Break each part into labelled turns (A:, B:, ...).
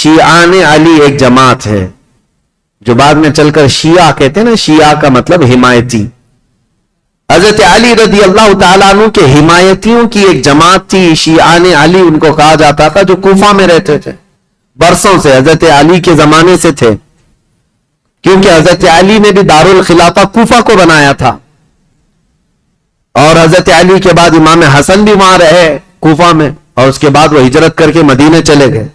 A: شیعان علی ایک جماعت ہے جو بعد میں چل کر شیعہ کہتے ہیں نا، شیعہ کا مطلب حمایتی. حضرت علی رضی اللہ تعالیٰ عنہ کے حمایتیوں کی ایک جماعت تھی، شیعان علی ان کو کہا جاتا تھا، جو کوفہ میں رہتے تھے برسوں سے، حضرت علی کے زمانے سے تھے، کیونکہ حضرت علی نے بھی دارالخلافہ کوفہ کو بنایا تھا، اور حضرت علی کے بعد امام حسن بھی وہاں رہے کوفہ میں، اور اس کے بعد وہ ہجرت کر کے مدینے چلے گئے،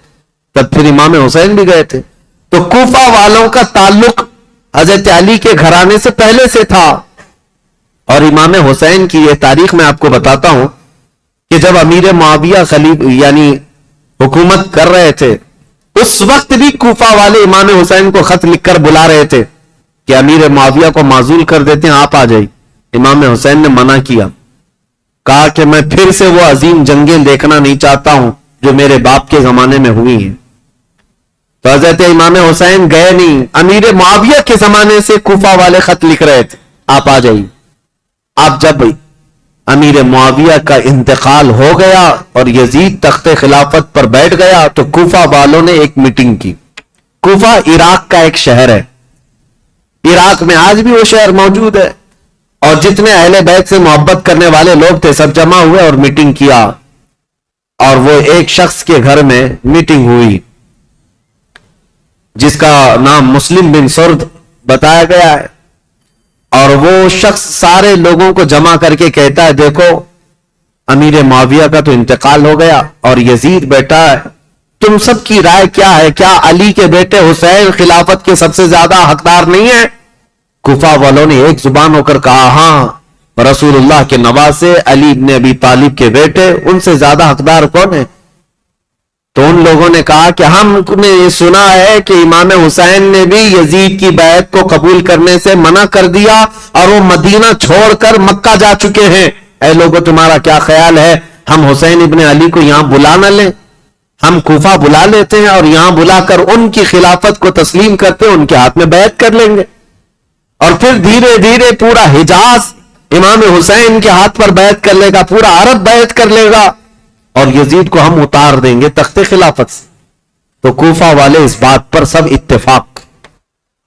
A: تب پھر امام حسین بھی گئے تھے. تو کوفہ والوں کا تعلق حضرت علی کے گھرانے سے پہلے سے تھا. اور امام حسین کی یہ تاریخ میں آپ کو بتاتا ہوں کہ جب امیر معاویہ یعنی حکومت کر رہے تھے، اس وقت بھی کوفہ والے امام حسین کو خط لکھ کر بلا رہے تھے کہ امیر معاویہ کو معزول کر دیتے ہیں، آپ آ جائیے. امام حسین نے منع کیا، کہا کہ میں پھر سے وہ عظیم جنگیں دیکھنا نہیں چاہتا ہوں جو میرے باپ کے زمانے میں ہوئی ہیں. تو حضرت امام حسین گئے نہیں. امیر معاویہ کے زمانے سے کوفہ والے خط لکھ رہے تھے، آپ آ جائیے. آپ جب امیر معاویہ کا انتقال ہو گیا اور یزید تخت خلافت پر بیٹھ گیا تو کوفہ والوں نے ایک میٹنگ کی. کوفہ عراق کا ایک شہر ہے، عراق میں آج بھی وہ شہر موجود ہے، اور جتنے اہل بیت سے محبت کرنے والے لوگ تھے سب جمع ہوئے اور میٹنگ کیا. اور وہ ایک شخص کے گھر میں میٹنگ ہوئی جس کا نام مسلم بن سرد بتایا گیا ہے. اور وہ شخص سارے لوگوں کو جمع کر کے کہتا ہے، دیکھو امیر معاویہ کا تو انتقال ہو گیا اور یزید بیٹا ہے، تم سب کی رائے کیا ہے؟ کیا علی کے بیٹے حسین خلافت کے سب سے زیادہ حقدار نہیں ہیں؟ کوفہ والوں نے ایک زبان ہو کر کہا، ہاں، رسول اللہ کے نواسے علی ابن ابی طالب کے بیٹے، ان سے زیادہ حقدار کون ہے؟ تو ان لوگوں نے کہا کہ ہم نے یہ سنا ہے کہ امام حسین نے بھی یزید کی بیعت کو قبول کرنے سے منع کر دیا اور وہ مدینہ چھوڑ کر مکہ جا چکے ہیں. اے لوگوں، تمہارا کیا خیال ہے ہم حسین ابن علی کو یہاں بلا نہ لیں؟ ہم کوفہ بلا لیتے ہیں اور یہاں بلا کر ان کی خلافت کو تسلیم کرتے ہیں، ان کے ہاتھ میں بیعت کر لیں گے، اور پھر دھیرے دھیرے پورا حجاز امام حسین کے ہاتھ پر بیعت کر لے گا، پورا عرب بیعت کر لے گا، اور یزید کو ہم اتار دیں گے تخت خلافت سے. تو کوفہ والے اس بات پر سب اتفاق،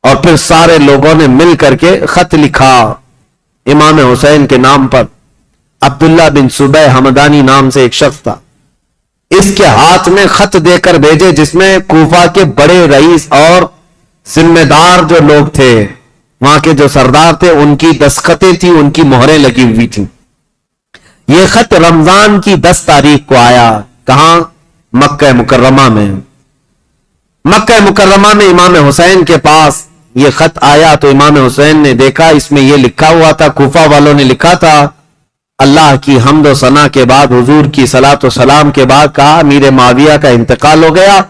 A: اور پھر سارے لوگوں نے مل کر کے خط لکھا امام حسین کے نام پر. عبداللہ بن صبح حمدانی نام سے ایک شخص تھا، اس کے ہاتھ میں خط دے کر بھیجے جس میں کوفہ کے بڑے رئیس اور ذمہ دار جو لوگ تھے، وہاں کے جو سردار تھے، ان کی دستخطیں تھیں، ان کی مہریں لگی ہوئی تھیں. یہ خط رمضان کی 10 تاریخ کو آیا. کہاں؟ مکہ مکرمہ میں. مکہ مکرمہ میں امام حسین کے پاس یہ خط آیا تو امام حسین نے دیکھا، اس میں یہ لکھا ہوا تھا، کوفہ والوں نے لکھا تھا، اللہ کی حمد و ثنا کے بعد، حضور کی صلاۃ و سلام کے بعد، کہا امیر معاویہ کا انتقال ہو گیا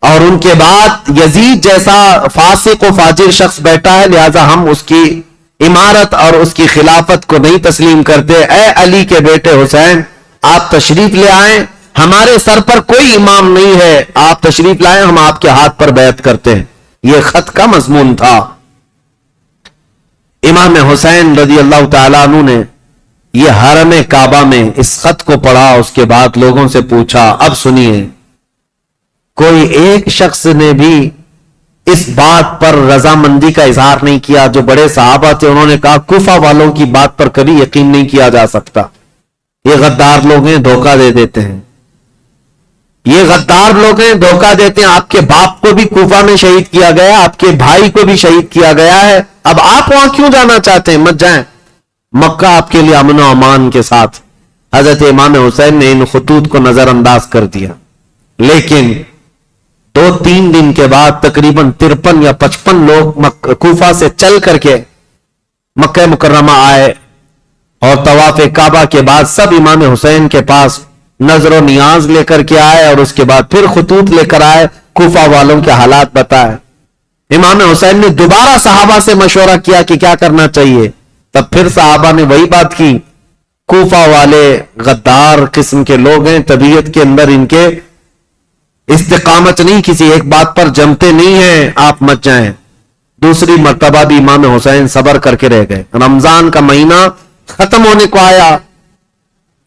A: اور ان کے بعد یزید جیسا فاسق و فاجر شخص بیٹھا ہے، لہذا ہم اس کی امارت اور اس کی خلافت کو نہیں تسلیم کرتے. اے علی کے بیٹے حسین، آپ تشریف لے آئیں، ہمارے سر پر کوئی امام نہیں ہے، آپ تشریف لائیں، ہم آپ کے ہاتھ پر بیعت کرتے ہیں. یہ خط کا مضمون تھا. امام حسین رضی اللہ تعالیٰ عنہ نے یہ حرم کعبہ میں اس خط کو پڑھا، اس کے بعد لوگوں سے پوچھا. اب سنیے، کوئی ایک شخص نے بھی اس بات پر رضامندی کا اظہار نہیں کیا. جو بڑے صحابہ تھے انہوں نے کہا کوفہ والوں کی بات پر کبھی یقین نہیں کیا جا سکتا، یہ غدار لوگ ہیں، دھوکہ دے دیتے ہیں، یہ غدار لوگ ہیں، دھوکہ دیتے ہیں. آپ کے باپ کو بھی کوفہ میں شہید کیا گیا، آپ کے بھائی کو بھی شہید کیا گیا ہے، اب آپ وہاں کیوں جانا چاہتے ہیں؟ مت جائیں، مکہ آپ کے لیے امن و امان کے ساتھ. حضرت امام حسین نے ان خطوط کو نظر انداز کر دیا. لیکن 2-3 دن کے بعد تقریباً 53 یا 55 لوگ کوفہ سے چل کر کے مکہ مکرمہ آئے، اور طواف کعبہ کے بعد سب امام حسین کے پاس نظر و نیاز لے کر کے آئے، اور اس کے بعد پھر خطوط لے کر آئے، کوفہ والوں کے حالات بتائے. امام حسین نے دوبارہ صحابہ سے مشورہ کیا کہ کیا کرنا چاہیے. تب پھر صحابہ نے وہی بات کی، کوفہ والے غدار قسم کے لوگ ہیں، طبیعت کے اندر ان کے استقامت نہیں، کسی ایک بات پر جمتے نہیں ہیں، آپ مت جائیں. دوسری مرتبہ بھی امام حسین صبر کر کے رہ گئے. رمضان کا مہینہ ختم ہونے کو آیا،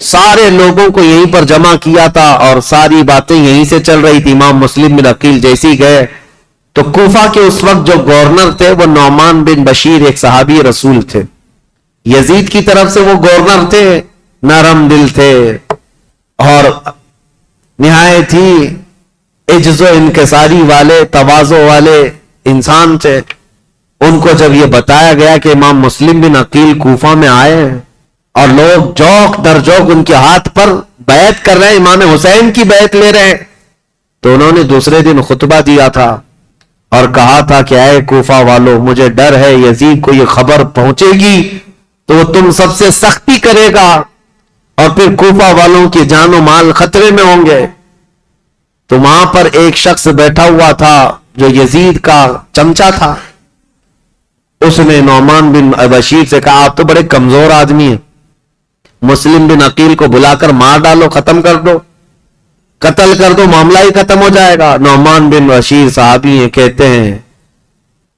A: سارے لوگوں کو یہیں پر جمع کیا تھا اور ساری باتیں یہیں سے چل رہی تھی. امام مسلم بن عقیل جیسی گئے تو کوفہ کے اس وقت جو گورنر تھے وہ نعمان بن بشیر ایک صحابی رسول تھے. یزید کی طرف سے وہ گورنر تھے, نرم دل تھے اور نہایت ہی عجز و انکساری والے, تواضع والے انسان تھے. ان کو جب یہ بتایا گیا کہ امام مسلم بن عقیل کوفہ میں آئے ہیں اور لوگ جوق در جوق ان کے ہاتھ پر بیعت کر رہے ہیں, امام حسین کی بیعت لے رہے ہیں, تو انہوں نے دوسرے دن خطبہ دیا تھا اور کہا تھا کہ اے کوفہ والو, مجھے ڈر ہے یزید کو یہ خبر پہنچے گی تو وہ تم سب سے سختی کرے گا اور پھر کوفہ والوں کی جان و مال خطرے میں ہوں گے. تو وہاں پر ایک شخص بیٹھا ہوا تھا جو یزید کا چمچا تھا. اس نے نعمان بن بشیر سے کہا آپ تو بڑے کمزور آدمی ہیں, مسلم بن عقیل کو بلا کر مار ڈالو, ختم کر دو, قتل کر دو, معاملہ ہی ختم ہو جائے گا. نعمان بن بشیر صحابی ہیں, کہتے ہیں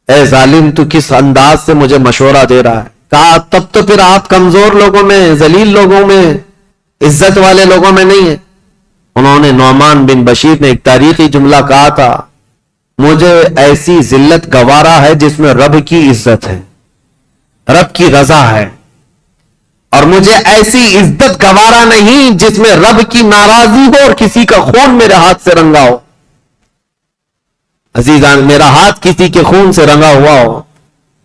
A: اے ظالم تو کس انداز سے مجھے مشورہ دے رہا ہے. کہا تب تو پھر آپ کمزور لوگوں میں, ذلیل لوگوں میں, عزت والے لوگوں میں نہیں ہیں. انہوں نے نعمان بن بشیر نے ایک تاریخی جملہ کہا تھا, مجھے ایسی ذلت گوارا ہے جس میں رب کی عزت ہے, رب کی رضا ہے, اور مجھے ایسی عزت گوارا نہیں جس میں رب کی ناراضی ہو اور کسی کا خون میرے ہاتھ سے رنگا ہو. عزیزان, میرا ہاتھ کسی کے خون سے رنگا ہوا ہو.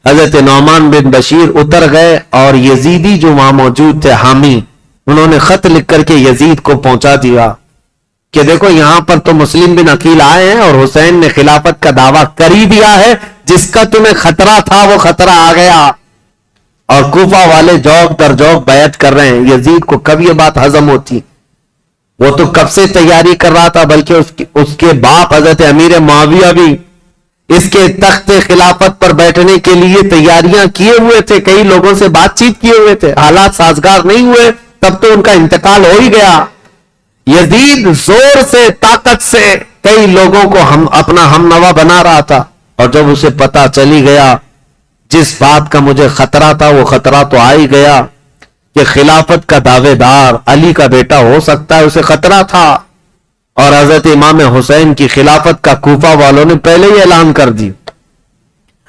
A: حضرت نعمان بن بشیر اتر گئے اور یزیدی جو وہاں موجود تھے حامی, انہوں نے خط لکھ کر کے یزید کو پہنچا دیا کہ دیکھو یہاں پر تو مسلم بن عقیل آئے ہیں اور حسین نے خلافت کا دعویٰ کر ہی دیا ہے, جس کا تمہیں خطرہ تھا وہ خطرہ آ گیا, اور کوفہ والے جوق در جوق بیعت کر رہے ہیں. یزید کو کب یہ بات ہضم ہوتی, وہ تو کب سے تیاری کر رہا تھا, بلکہ اس کے باپ حضرت امیر معاویہ بھی اس کے تخت خلافت پر بیٹھنے کے لیے تیاریاں کیے ہوئے تھے, کئی لوگوں سے بات چیت کیے ہوئے تھے, حالات سازگار نہیں ہوئے تب تو ان کا انتقال ہو ہی گیا. یزید زور سے, طاقت سے کئی لوگوں کو اپنا ہم نوا بنا رہا تھا, اور جب اسے پتا چلی گیا جس بات کا مجھے خطرہ تھا وہ خطرہ تو آ ہی گیا کہ خلافت کا دعوے دار علی کا بیٹا ہو سکتا ہے, اسے خطرہ تھا. اور حضرت امام حسین کی خلافت کا کوفہ والوں نے پہلے ہی اعلان کر دی,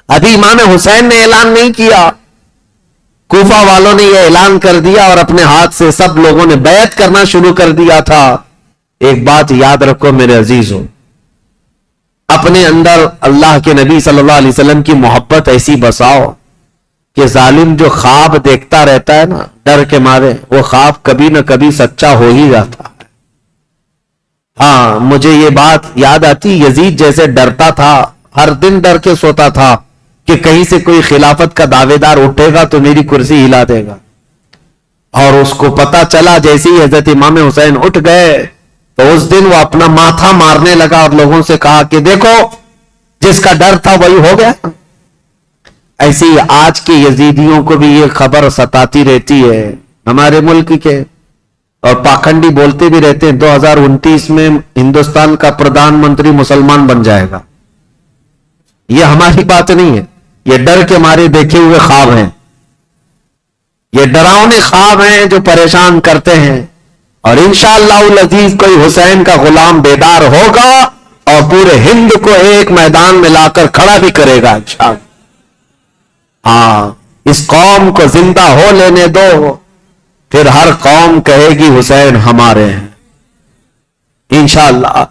A: ابھی امام حسین نے اعلان نہیں کیا, کوفہ والوں نے یہ اعلان کر دیا اور اپنے ہاتھ سے سب لوگوں نے بیعت کرنا شروع کر دیا تھا. ایک بات یاد رکھو میرے عزیزوں, اپنے اندر اللہ کے نبی صلی اللہ علیہ وسلم کی محبت ایسی بساؤ کہ ظالم جو خواب دیکھتا رہتا ہے نا ڈر کے مارے, وہ خواب کبھی نہ کبھی سچا ہو ہی جاتا ہے. ہاں, مجھے یہ بات یاد آتی, یزید جیسے ڈرتا تھا, ہر دن ڈر کے سوتا تھا کہ کہیں سے کوئی خلافت کا دعوے دار اٹھے گا تو میری کرسی ہلا دے گا. اور اس کو پتا چلا جیسے ہی حضرت امام حسین اٹھ گئے تو اس دن وہ اپنا ماتھا مارنے لگا اور لوگوں سے کہا کہ دیکھو جس کا ڈر تھا وہی ہو گیا. ایسے ہی آج کے یزیدیوں کو بھی یہ خبر ستاتی رہتی ہے ہمارے ملک کے, اور پاکھنڈی بولتے بھی رہتے ہیں 2029 میں ہندوستان کا پردھان منتری مسلمان بن جائے گا. یہ ہماری بات نہیں ہے, یہ ڈر کے مارے دیکھے ہوئے خواب ہیں, یہ ڈراؤنے خواب ہیں جو پریشان کرتے ہیں. اور انشاءاللہ العزیز کوئی حسین کا غلام بیدار ہوگا اور پورے ہند کو ایک میدان میں لا کر کھڑا بھی کرے گا انشاءاللہ. ہاں, اس قوم کو زندہ ہو لینے دو, پھر ہر قوم کہے گی حسین ہمارے ہیں انشاءاللہ.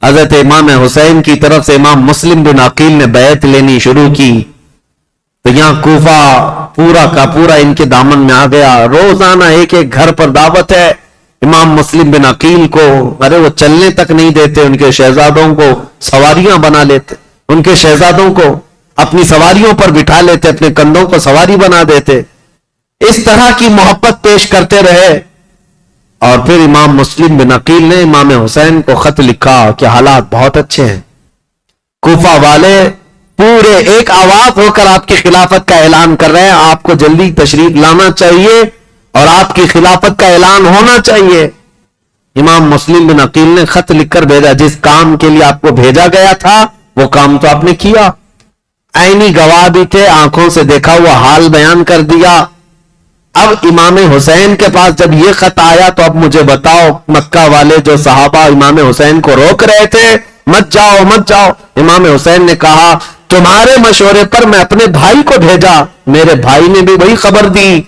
A: حضرت امام حسین کی طرف سے امام مسلم بن عقیل نے بیعت لینی شروع کی تو یہاں کوفہ پورا کا پورا ان کے دامن میں آ گیا. روزانہ ایک ایک گھر پر دعوت ہے امام مسلم بن عقیل کو. ارے وہ چلنے تک نہیں دیتے, ان کے شہزادوں کو سواریاں بنا لیتے, ان کے شہزادوں کو اپنی سواریوں پر بٹھا لیتے, اپنے کندھوں کو سواری بنا دیتے. اس طرح کی محبت پیش کرتے رہے. اور پھر امام مسلم بن عقیل نے امام حسین کو خط لکھا کہ حالات بہت اچھے ہیں, کوفہ والے پورے ایک آواز ہو کر آپ کی خلافت کا اعلان کر رہے ہیں, آپ کو جلدی تشریف لانا چاہیے اور آپ کی خلافت کا اعلان ہونا چاہیے. امام مسلم بن عقیل نے خط لکھ کر بھیجا, جس کام کے لیے آپ کو بھیجا گیا تھا وہ کام تو آپ نے کیا, عینی گواہ بھی تھے, آنکھوں سے دیکھا ہوا حال بیان کر دیا. اب امام حسین کے پاس جب یہ خط آیا تو اب مجھے بتاؤ مکہ والے جو صحابہ امام حسین کو روک رہے تھے مت جاؤ مت جاؤ، امام حسین نے کہا تمہارے مشورے پر میں اپنے بھائی کو بھیجا، میرے بھائی نے بھی وہی خبر دی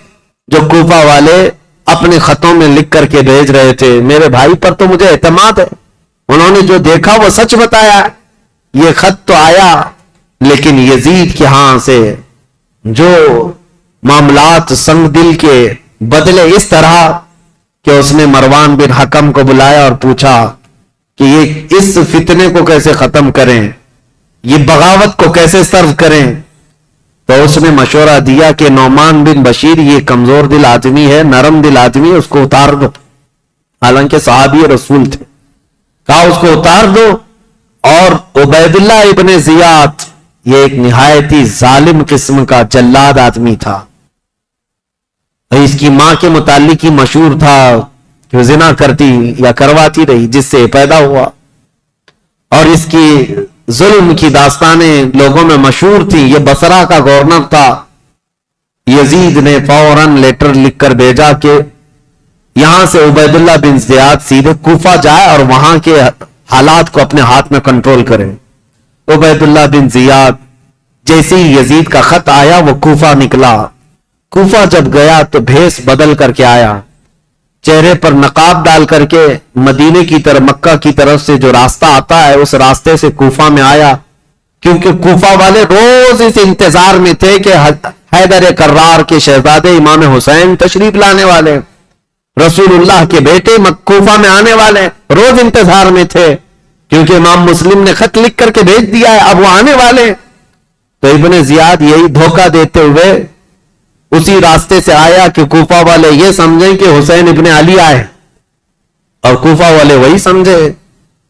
A: جو کوفہ والے اپنے خطوں میں لکھ کر کے بھیج رہے تھے، میرے بھائی پر تو مجھے اعتماد ہے، انہوں نے جو دیکھا وہ سچ بتایا۔ یہ خط تو آیا لیکن یزید کے ہاں سے جو معاملات سنگ دل کے بدلے اس طرح کہ اس نے مروان بن حکم کو بلایا اور پوچھا کہ یہ اس فتنے کو کیسے ختم کریں، یہ بغاوت کو کیسے سرو کریں۔ تو اس نے مشورہ دیا کہ نعمان بن بشیر یہ کمزور دل آدمی ہے، نرم دل آدمی ہے، اس کو اتار دو، حالانکہ صحابی رسول تھے، کہا اس کو اتار دو۔ اور عبید اللہ ابن زیاد یہ ایک نہایت ہی ظالم قسم کا جلاد آدمی تھا، اس کی ماں کے متعلق ہی مشہور تھا کہ زنا کرتی یا کرواتی رہی جس سے پیدا ہوا، اور اس کی ظلم کی داستانیں لوگوں میں مشہور تھی۔ یہ بصرہ کا گورنر تھا، یزید نے فوراً لیٹر لکھ کر بھیجا کہ یہاں سے عبید اللہ بن زیاد سیدھے کوفہ جائے اور وہاں کے حالات کو اپنے ہاتھ میں کنٹرول کرے۔ عبید اللہ بن زیاد جیسے ہی یزید کا خط آیا وہ کوفہ نکلا، کوفہ جب گیا تو بھیس بدل کر کے آیا، چہرے پر نقاب ڈال کر کے مدینے کی طرف مکہ کی طرف سے جو راستہ آتا ہے اس راستے سے کوفہ میں آیا، کیونکہ کوفہ والے روز اس انتظار میں تھے کہ حیدر کرار کے شہزادے امام حسین تشریف لانے والے، رسول اللہ کے بیٹے کوفہ میں آنے والے، روز انتظار میں تھے کیونکہ امام مسلم نے خط لکھ کر کے بھیج دیا ہے، اب وہ آنے والے۔ تو ابن زیاد یہی دھوکہ دیتے ہوئے اسی راستے سے آیا کہ کوفہ والے یہ سمجھیں کہ حسین ابن علی آئے، اور کوفہ والے وہی سمجھے،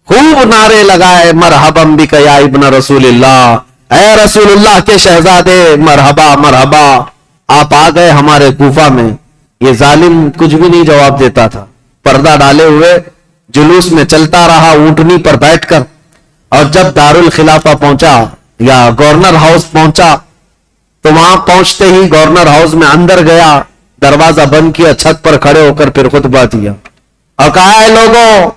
A: خوب نعرے لگائے مرحبا بک یا ابن رسول اللہ، اے رسول اللہ کے شہزادے مرحبا مرحبا، آپ آ گئے ہمارے کوفہ میں۔ یہ ظالم کچھ بھی نہیں جواب دیتا تھا، پردہ ڈالے ہوئے جلوس میں چلتا رہا اونٹنی پر بیٹھ کر، اور جب دارالخلافہ پہنچا یا گورنر ہاؤس پہنچا تو وہاں پہنچتے ہی گورنر ہاؤس میں اندر گیا، دروازہ بند کیا، چھت پر کھڑے ہو کر پھر خطبہ دیا اور کہا ہے لوگوں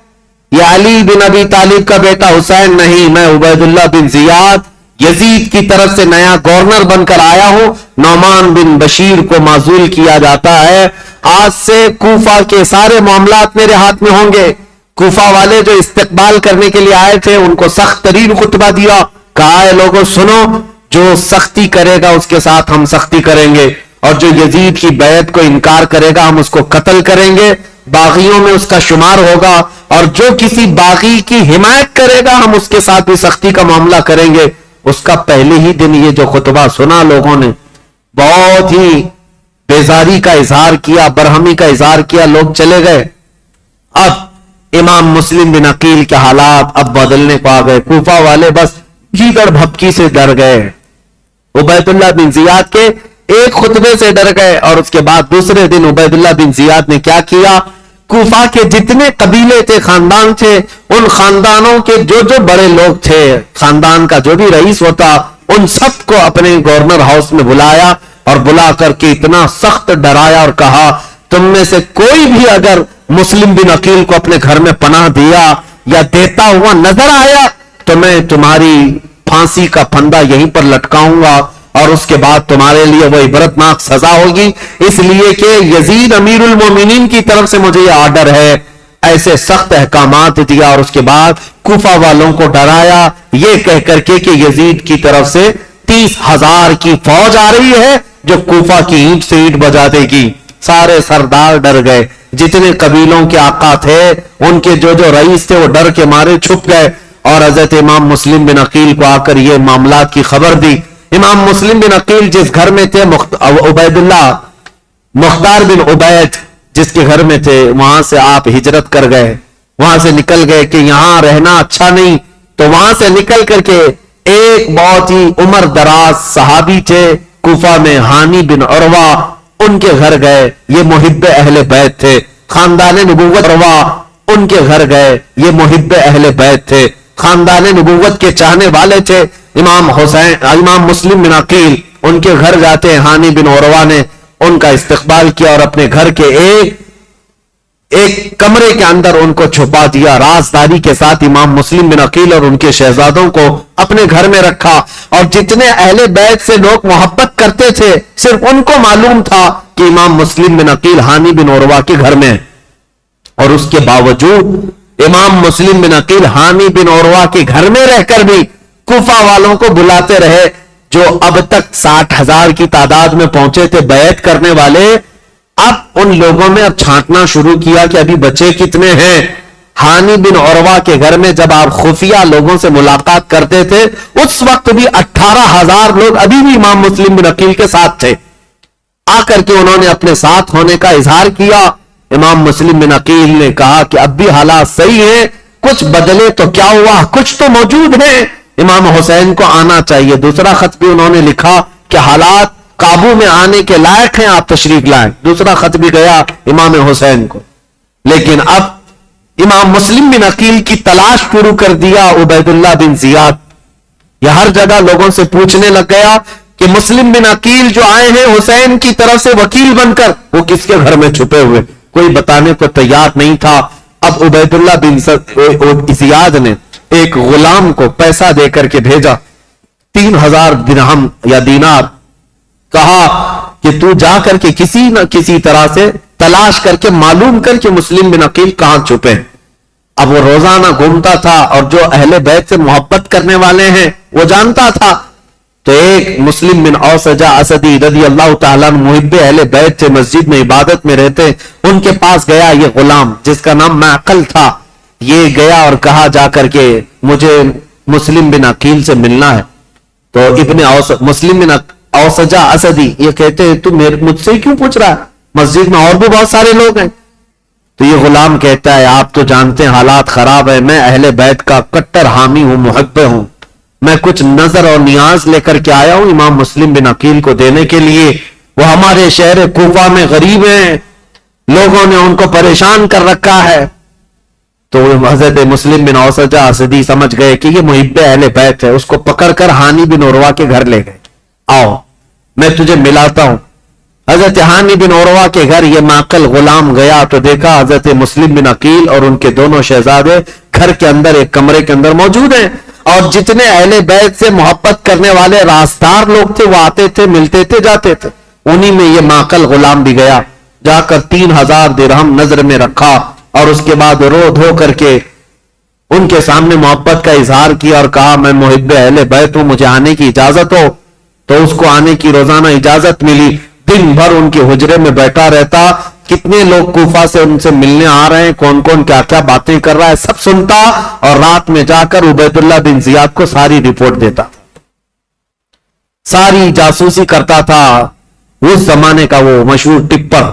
A: یہ علی بن ابی طالب کا بیٹا حسین نہیں، میں عبید اللہ بن زیاد یزید کی طرف سے نیا گورنر بن کر آیا ہوں، نعمان بن بشیر کو معزول کیا جاتا ہے، آج سے کوفہ کے سارے معاملات میرے ہاتھ میں ہوں گے۔ کوفہ والے جو استقبال کرنے کے لیے آئے تھے ان کو سخت ترین خطبہ دیا، کہا ہے لوگوں سنو، جو سختی کرے گا اس کے ساتھ ہم سختی کریں گے، اور جو یزید کی بیعت کو انکار کرے گا ہم اس کو قتل کریں گے، باغیوں میں اس کا شمار ہوگا، اور جو کسی باغی کی حمایت کرے گا ہم اس کے ساتھ بھی سختی کا معاملہ کریں گے۔ اس کا پہلے ہی دن یہ جو خطبہ سنا لوگوں نے بہت ہی بیزاری کا اظہار کیا، برہمی کا اظہار کیا، لوگ چلے گئے۔ اب امام مسلم بن عقیل کے حالات اب بدلنے کو آ گئے، کوفہ والے بس گیدڑ بھپکی سے ڈر گئے، عبید اللہ بن زیاد کے ایک خطبے سے ڈر گئے، اور اس کے بعد دوسرے دن عبید اللہ بن زیاد نے کیا کیا، کوفہ کے جتنے قبیلے تھے، خاندان تھے، ان خاندانوں کے جو جو بڑے لوگ تھے، خاندان کا جو بھی رئیس ہوتا، ان سب کو اپنے گورنر ہاؤس میں بلایا، اور بلا کر کے اتنا سخت ڈرایا اور کہا تم میں سے کوئی بھی اگر مسلم بن عقیل کو اپنے گھر میں پناہ دیا یا دیتا ہوا نظر آیا تو میں تمہاری پھانسی کا پھندا یہیں پر لٹکاؤں گا، اور اس کے بعد تمہارے لیے وہ عبرتناک سزا ہوگی، اس لیے کہ یزید امیر المومنین کی طرف سے مجھے یہ آرڈر ہے۔ ایسے سخت احکامات دیا، اور اس کے بعد کوفہ والوں کو ڈرایا یہ کہہ کر کے کہ یزید کی طرف سے 30,000 کی فوج آ رہی ہے جو کوفہ کی اینٹ سے اینٹ بجا دے گی۔ سارے سردار ڈر گئے، جتنے قبیلوں کے آقا تھے ان کے جو جو رئیس تھے وہ ڈر کے مارے چھپ گئے، اور حضرت امام مسلم بن عقیل کو آ کر یہ معاملات کی خبر دی۔ امام مسلم بن عقیل جس گھر میں تھے، عبید اللہ مختار بن عبید جس کے گھر میں تھے، وہاں سے آپ ہجرت کر گئے، وہاں سے نکل گئے کہ یہاں رہنا اچھا نہیں، تو وہاں سے نکل کر کے ایک بہت ہی عمر دراز صحابی تھے کوفہ میں، ہانی بن عروہ، ان کے گھر گئے، یہ محب اہل بیت تھے، خاندان نبوت عروہ ان کے گھر گئے، یہ محب اہل بیت تھے، خاندان نبوت کے چاہنے والے تھے۔ امام مسلم بن عقیل ان کے گھر جاتے ہیں، ہانی بن عروہ نے ان کا استقبال کیا اور اپنے گھر کے ایک کمرے کے اندر ان کو چھپا دیا. رازداری کے ساتھ امام مسلم بن عقیل اور ان کے شہزادوں کو اپنے گھر میں رکھا. اور جتنے اہل بیت سے لوگ محبت کرتے تھے صرف ان کو معلوم تھا کہ امام مسلم بن عقیل ہانی بن عروہ کے گھر میں. اور اس کے باوجود امام مسلم بن عقیل ہانی بن عروہ کے گھر میں رہ کر بھی کوفہ والوں کو بلاتے رہے, جو اب تک 60,000 کی تعداد میں پہنچے تھے بیعت کرنے والے. اب ان لوگوں میں اب چھانٹنا شروع کیا کہ ابھی بچے کتنے ہیں. ہانی بن عروہ کے گھر میں جب آپ خفیہ لوگوں سے ملاقات کرتے تھے اس وقت بھی 18,000 لوگ ابھی بھی امام مسلم بن عقیل کے ساتھ تھے. آ کر کے انہوں نے اپنے ساتھ ہونے کا اظہار کیا. امام مسلم بن عقیل نے کہا کہ اب بھی حالات صحیح ہیں, کچھ بدلے تو کیا ہوا, کچھ تو موجود ہیں, امام حسین کو آنا چاہیے. دوسرا خط بھی انہوں نے لکھا کہ حالات قابو میں آنے کے لائق ہیں, آپ تشریف لائیں. دوسرا خط بھی گیا امام حسین کو. لیکن اب امام مسلم بن عقیل کی تلاش شروع کر دیا عبید اللہ بن زیاد. یہ ہر جگہ لوگوں سے پوچھنے لگ گیا کہ مسلم بن عقیل جو آئے ہیں حسین کی طرف سے وکیل بن کر, وہ کس کے گھر میں چھپے ہوئے. کوئی بتانے کو تیار نہیں تھا. اب عبید اللہ بن زیاد نے ایک غلام کو پیسہ دے کر کے بھیجا, 3,000 درہم یا دینار. کہا کہ تو جا کر کے کسی نہ کسی طرح سے تلاش کر کے معلوم کر کہ مسلم بن عقیل کہاں چھپے. اب وہ روزانہ گھومتا تھا اور جو اہل بیت سے محبت کرنے والے ہیں وہ جانتا تھا. تو ایک مسلم بن اوسجہ اسدی رضی اللہ تعالیٰ محب اہل بیت تھے, مسجد میں عبادت میں رہتے, ان کے پاس گیا یہ غلام جس کا نام معقل تھا. یہ گیا اور کہا جا کر کے مجھے مسلم بن عقیل سے ملنا ہے. تو مسلم بن اوسجہ اسدی یہ کہتے ہیں تو مجھ سے کیوں پوچھ رہا ہے, مسجد میں اور بھی بہت سارے لوگ ہیں. تو یہ غلام کہتا ہے آپ تو جانتے ہیں حالات خراب ہیں, میں اہل بیت کا کٹر حامی ہوں, محب ہوں, میں کچھ نظر اور نیاز لے کر کے آیا ہوں امام مسلم بن عقیل کو دینے کے لیے. وہ ہمارے شہر کوفہ میں غریب ہیں, لوگوں نے ان کو پریشان کر رکھا ہے. تو حضرت مسلم بن اوسجہ اسدی سمجھ گئے کہ یہ محب اہل بیت ہے. اس کو پکڑ کر ہانی بن عروہ کے گھر لے گئے. آؤ میں تجھے ملاتا ہوں. حضرت ہانی بن عروہ کے گھر یہ معقل غلام گیا تو دیکھا حضرت مسلم بن عقیل اور ان کے دونوں شہزادے گھر کے اندر ایک کمرے کے اندر موجود ہیں. اور جتنے اہل بیت سے محبت کرنے والے راستار لوگ تھے وہ آتے تھے, ملتے تھے, جاتے تھے. انہی میں یہ معقل غلام بھی گیا, جا کر 3,000 درہم نظر میں رکھا اور اس کے بعد رو دھو کر کے ان کے سامنے محبت کا اظہار کیا اور کہا میں محب اہل بیت ہوں, مجھے آنے کی اجازت ہو. تو اس کو آنے کی روزانہ اجازت ملی. دن بھر ان کے حجرے میں بیٹھا رہتا, کتنے لوگ کوفہ سے ان سے ملنے آ رہے ہیں, کون کون کیا کیا باتیں کر رہا ہے سب سنتا, اور رات میں جا کر عبید اللہ بن زیاد کو ساری رپورٹ دیتا, ساری جاسوسی کرتا تھا. اس زمانے کا وہ مشہور ٹپر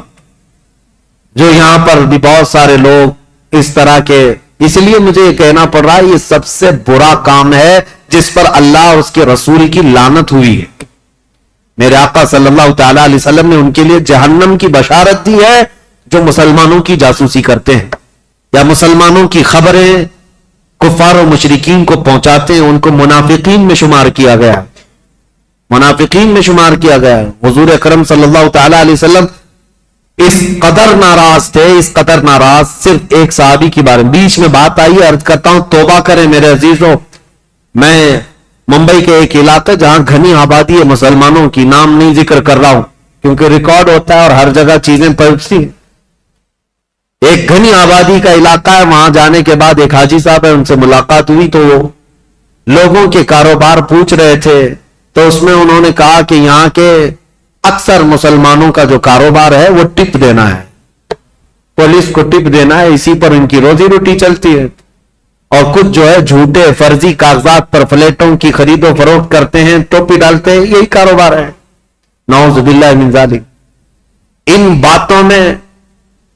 A: جو یہاں پر بھی بہت سارے لوگ اس طرح کے, اس لیے مجھے یہ کہنا پڑ رہا ہے یہ سب سے برا کام ہے جس پر اللہ اور اس کے رسول کی لعنت ہوئی ہے. میرے آقا صلی اللہ تعالی علیہ وسلم نے ان کے لیے جہنم کی بشارت دی ہے جو مسلمانوں کی جاسوسی کرتے ہیں یا مسلمانوں کی خبریں کفار و مشرکین کو پہنچاتے ہیں. ان کو منافقین میں شمار کیا گیا, منافقین میں شمار کیا گیا. حضور اکرم صلی اللہ تعالی علیہ وسلم اس قدر ناراض تھے, اس قدر ناراض, صرف ایک صحابی کی بارے بیچ میں بات آئی ہے, عرض کرتا ہوں توبہ کریں میرے عزیزوں. میں ممبئی کے ایک علاقے جہاں گھنی آبادی ہے مسلمانوں کی, نام نہیں ذکر کر رہا ہوں کیونکہ ریکارڈ ہوتا ہے اور ہر جگہ چیزیں پہنچتی ہیں. ایک گھنی آبادی کا علاقہ ہے, وہاں جانے کے بعد ایک حاجی صاحب ہے, ان سے ملاقات ہوئی تو وہ لوگوں کے کاروبار پوچھ رہے تھے. تو اس میں انہوں نے کہا کہ یہاں کے اکثر مسلمانوں کا جو کاروبار ہے وہ ٹپ دینا ہے, پولیس کو ٹپ دینا ہے, اسی پر ان کی روزی روٹی چلتی ہے. اور کچھ جو ہے جھوٹے فرضی کاغذات پر فلیٹوں کی خرید و فروخت کرتے ہیں, ٹوپی ڈالتے ہیں, یہی کاروبار ہے. نعوذ باللہ من ذالک. ان باتوں میں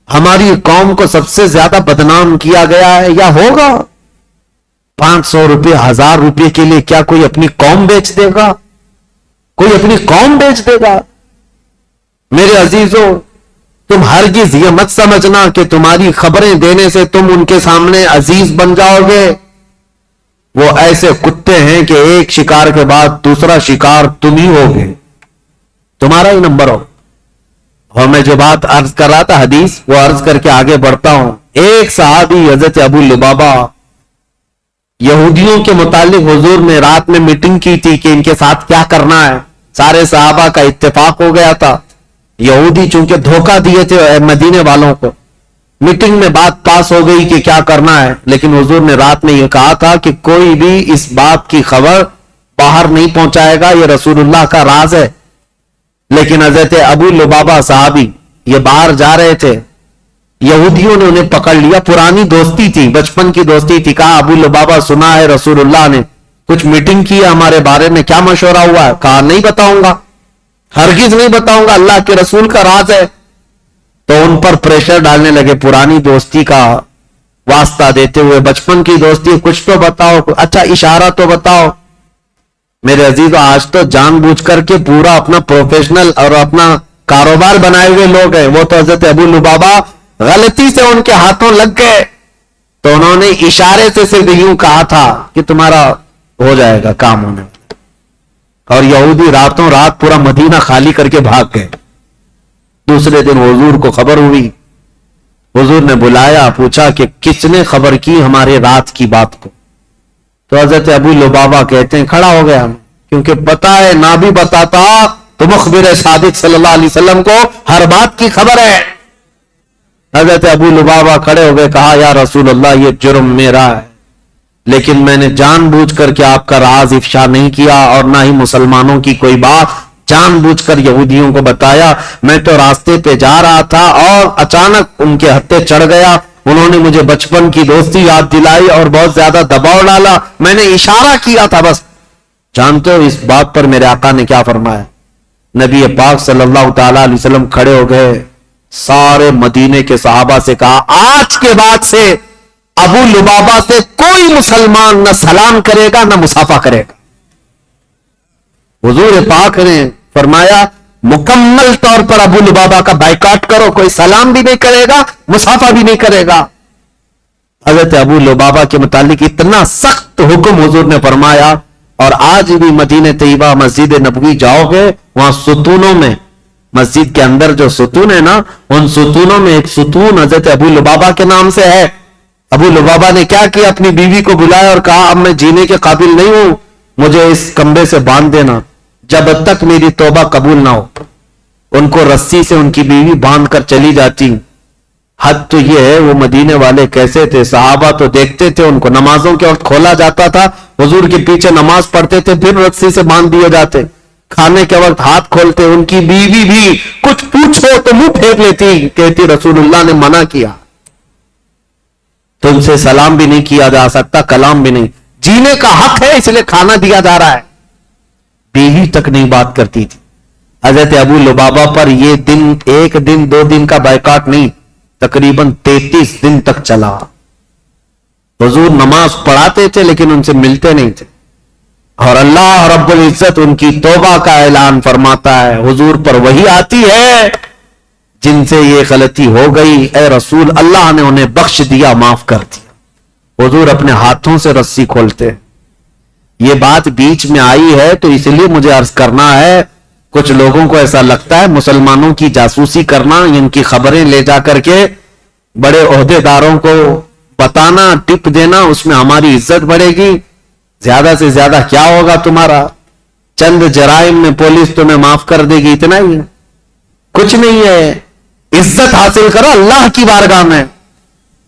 A: ہماری قوم کو سب سے زیادہ بدنام کیا گیا ہے یا ہوگا. 500 روپے 1000 روپے کے لیے کیا کوئی اپنی قوم بیچ دے گا؟ کوئی اپنی قوم بیچ دے گا؟ میرے عزیزوں تم ہرگز یہ مت سمجھنا کہ تمہاری خبریں دینے سے تم ان کے سامنے عزیز بن جاؤ گے. وہ ایسے کتے ہیں کہ ایک شکار کے بعد دوسرا شکار تم ہی ہوگے, تمہارا ہی نمبر ہو. اور میں جو بات عرض کر رہا تھا حدیث وہ عرض کر کے آگے بڑھتا ہوں. ایک صحابی حضرت ابو لبابہ یہودیوں کے متعلق حضور نے رات میں میٹنگ کی تھی کہ ان کے ساتھ کیا کرنا ہے. سارے صحابہ کا اتفاق ہو گیا تھا. یہودی چونکہ دھوکہ دیے تھے مدینے والوں کو, میٹنگ میں بات پاس ہو گئی کہ کیا کرنا ہے, لیکن حضور نے رات میں یہ کہا تھا کہ کوئی بھی اس بات کی خبر باہر نہیں پہنچائے گا, یہ رسول اللہ کا راز ہے. لیکن حضرت ابو لبابہ صحابی یہ باہر جا رہے تھے, یہودیوں نے انہیں پکڑ لیا. پرانی دوستی تھی, بچپن کی دوستی تھی. کہا ابو لبابہ سنا ہے رسول اللہ نے کچھ میٹنگ کی ہے ہمارے بارے میں, کیا مشورہ ہوا ہے؟ کہا نہیں بتاؤں گا, ہرگز نہیں بتاؤں گا, اللہ کے رسول کا راز ہے. تو ان پر پریشر ڈالنے لگے, پرانی دوستی کا واسطہ دیتے ہوئے, بچپن کی دوستی, کچھ تو بتاؤ, اچھا اشارہ تو بتاؤ. میرے عزیزو, آج تو جان بوجھ کر کے پورا اپنا پروفیشنل اور اپنا کاروبار بنائے ہوئے لوگ ہیں. وہ تو حضرت ابو لبابہ غلطی سے ان کے ہاتھوں لگ گئے تو انہوں نے اشارے سے صرف یوں کہا تھا کہ تمہارا ہو جائے گا کام ہونے, اور یہودی راتوں رات پورا مدینہ خالی کر کے بھاگ گئے. دوسرے دن حضور کو خبر ہوئی, حضور نے بلایا, پوچھا کہ کس نے خبر کی ہمارے رات کی بات کو. تو حضرت ابو لبابہ کہتے ہیں کھڑا ہو گیا, کیونکہ پتا ہے نہ بھی بتاتا تو مخبر صادق صلی اللہ علیہ وسلم کو ہر بات کی خبر ہے. حضرت ابو لبابہ کھڑے ہو گئے, کہا یا رسول اللہ یہ جرم میرا ہے, لیکن میں نے جان بوجھ کر کے آپ کا راز افشا نہیں کیا, اور نہ ہی مسلمانوں کی کوئی بات جان بوجھ کر یہودیوں کو بتایا. میں تو راستے پہ جا رہا تھا اور اچانک ان کے ہتھے چڑھ گیا, انہوں نے مجھے بچپن کی دوستی یاد دلائی اور بہت زیادہ دباؤ ڈالا, میں نے اشارہ کیا تھا بس. جانتے ہو اس بات پر میرے آقا نے کیا فرمایا؟ نبی پاک صلی اللہ تعالی علیہ وسلم کھڑے ہو گئے, سارے مدینے کے صحابہ سے کہا آج کے بعد سے ابو لبابہ سے کوئی مسلمان نہ سلام کرے گا نہ مصافحہ کرے گا. حضور پاک نے فرمایا مکمل طور پر ابو لبابہ کا بائیکاٹ کرو, کوئی سلام بھی نہیں کرے گا, مصافحہ بھی نہیں کرے گا. حضرت ابو لبابہ کے متعلق اتنا سخت حکم حضور نے فرمایا, اور آج بھی مدینہ طیبہ مسجد نبوی جاؤ گے, وہاں ستونوں میں, مسجد کے اندر جو ستون ہے نا, ان ستونوں میں ایک ستون حضرت ابو لبابہ کے نام سے ہے. ابو لبابہ نے کیا کیا, اپنی بیوی کو بلایا اور کہا اب میں جینے کے قابل نہیں ہوں, مجھے اس کمبے سے باندھ دینا جب تک میری توبہ قبول نہ ہو. ان کو رسی سے ان کی بیوی باندھ کر چلی جاتی. حد تو یہ ہے وہ مدینے والے کیسے تھے, صحابہ تو دیکھتے تھے ان کو, نمازوں کے وقت کھولا جاتا تھا, حضور کے پیچھے نماز پڑھتے تھے, پھر رسی سے باندھ دیے جاتے, کھانے کے وقت ہاتھ کھولتے. ان کی بیوی بھی کچھ پوچھو تو منہ پھیر لیتی, کہتی رسول اللہ نے منع کیا, تم سے سلام بھی نہیں کیا جا سکتا, کلام بھی نہیں, جینے کا حق ہے اس لیے کھانا دیا جا رہا ہے. بیوی تک نہیں بات کرتی تھی. حضرت ابو لبابہ پر یہ دن ایک دن دو دن کا بائیکاٹ نہیں, تقریباً 33 دن تک چلا. حضور نماز پڑھاتے تھے لیکن ان سے ملتے نہیں تھے, اور اللہ رب العزت ان کی توبہ کا اعلان فرماتا ہے, حضور پر وہی آتی ہے جن سے یہ غلطی ہو گئی, اے رسول اللہ نے انہیں بخش دیا, معاف کر دیا. حضور اپنے ہاتھوں سے رسی کھولتے. یہ بات بیچ میں آئی ہے تو اس لیے مجھے عرض کرنا ہے, کچھ لوگوں کو ایسا لگتا ہے مسلمانوں کی جاسوسی کرنا, ان کی خبریں لے جا کر کے بڑے عہدے داروں کو بتانا, ٹپ دینا, اس میں ہماری عزت بڑھے گی. زیادہ سے زیادہ کیا ہوگا تمہارا, چند جرائم میں پولیس تمہیں معاف کر دے گی, اتنا ہی ہے, کچھ نہیں ہے. عزت حاصل کرو اللہ کی بارگاہ میں.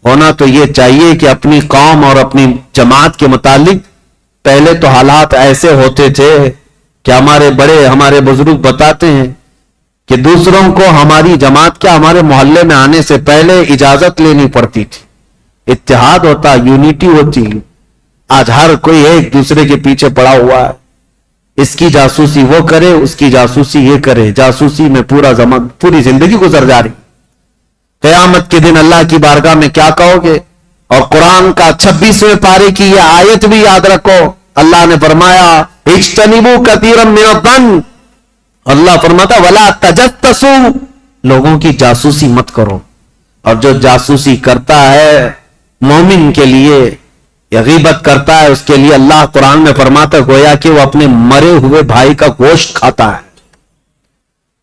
A: ہونا تو یہ چاہیے کہ اپنی قوم اور اپنی جماعت کے متعلق پہلے تو حالات ایسے ہوتے تھے کہ ہمارے بڑے, ہمارے بزرگ بتاتے ہیں کہ دوسروں کو ہماری جماعت کیا ہمارے محلے میں آنے سے پہلے اجازت لینی پڑتی تھی. اتحاد ہوتا, یونٹی ہوتی. آج ہر کوئی ایک دوسرے کے پیچھے پڑا ہوا ہے, اس کی جاسوسی وہ کرے, اس کی جاسوسی یہ کرے, جاسوسی میں پوری زندگی گزر جا رہی. قیامت کے دن اللہ کی بارگاہ میں کیا کہو گے؟ اور قرآن کا 26ویں پارے کی یہ آیت بھی یاد رکھو, اللہ نے فرمایا اجتنبوا کثیرا من الظن, اللہ فرماتا ولا تجسسوا, لوگوں کی جاسوسی مت کرو. اور جو جاسوسی کرتا ہے مومن کے لیے, یا غیبت کرتا ہے اس کے لیے اللہ قرآن میں فرماتا گویا کہ وہ اپنے مرے ہوئے بھائی کا گوشت کھاتا ہے.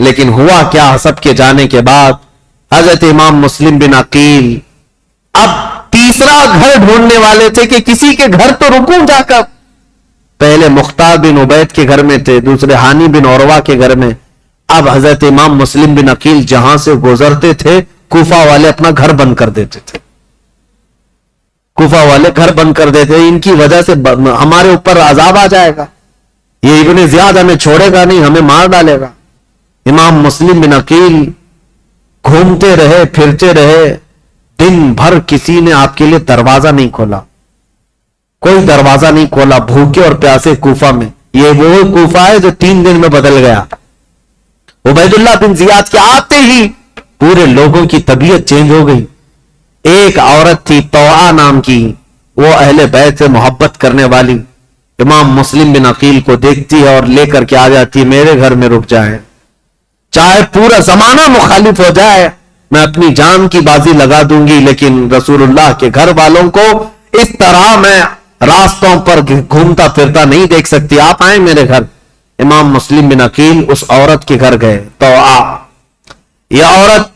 A: لیکن ہوا کیا، سب کے جانے کے بعد حضرت امام مسلم بن عقیل اب تیسرا گھر ڈھونڈنے والے تھے کہ کسی کے گھر تو رکوں جا کر. پہلے مختار بن عبید کے گھر میں تھے، دوسرے ہانی بن عروہ کے گھر میں. اب حضرت امام مسلم بن عقیل جہاں سے گزرتے تھے کوفہ والے اپنا گھر بند کر دیتے تھے. کوفہ والے گھر بند کر دیتے تھے، ان کی وجہ سے ہمارے اوپر عذاب آ جائے گا، یہ ابن زیاد ہمیں چھوڑے گا نہیں، ہمیں مار ڈالے گا. امام مسلم بن عقیل گھومتے رہے، پھرتے رہے، دن بھر کسی نے آپ کے لیے دروازہ نہیں کھولا، کوئی دروازہ نہیں کھولا، بھوکے اور پیاسے کوفہ میں. یہ وہ کوفہ ہے جو 3 دن میں بدل گیا. عبید اللہ بن زیاد کے آتے ہی پورے لوگوں کی طبیعت چینج ہو گئی. ایک عورت تھی طوعا نام کی، وہ اہل بیت سے محبت کرنے والی، امام مسلم بن عقیل کو دیکھتی ہے اور لے کر کے آ جاتی، میرے گھر میں رک جائے، چاہے پورا زمانہ مخالف ہو جائے میں اپنی جان کی بازی لگا دوں گی، لیکن رسول اللہ کے گھر والوں کو اس طرح میں راستوں پر گھومتا پھرتا نہیں دیکھ سکتی، آپ آئیں میرے گھر. امام مسلم بن عقیل اس عورت کے گھر گئے. یہ عورت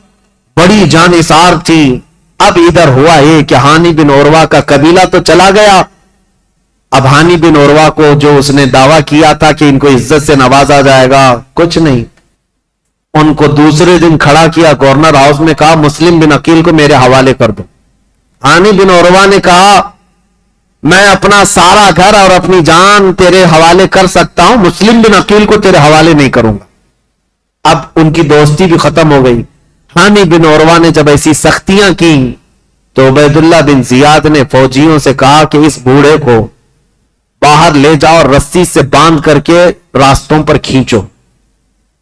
A: بڑی جانثار تھی. اب ادھر ہوا یہ کہ ہانی بن عروہ کا قبیلہ تو چلا گیا. اب ہانی بن عروہ کو جو اس نے دعویٰ کیا تھا کہ ان کو عزت سے نوازا جائے گا، کچھ نہیں. ان کو دوسرے دن کھڑا کیا گورنر ہاؤس میں، کہا مسلم بن عقیل کو میرے حوالے کر دو. ہانی بن عروہ نے کہا میں اپنا سارا گھر اور اپنی جان تیرے حوالے کر سکتا ہوں، مسلم بن عقیل کو تیرے حوالے نہیں کروں گا. اب ان کی دوستی بھی ختم ہو گئی. ہانی بن عروہ نے جب ایسی سختیاں کی تو عبید اللہ بن زیاد نے فوجیوں سے کہا کہ اس بوڑھے کو باہر لے جاؤ اور رسی سے باندھ کر کے راستوں پر کھینچو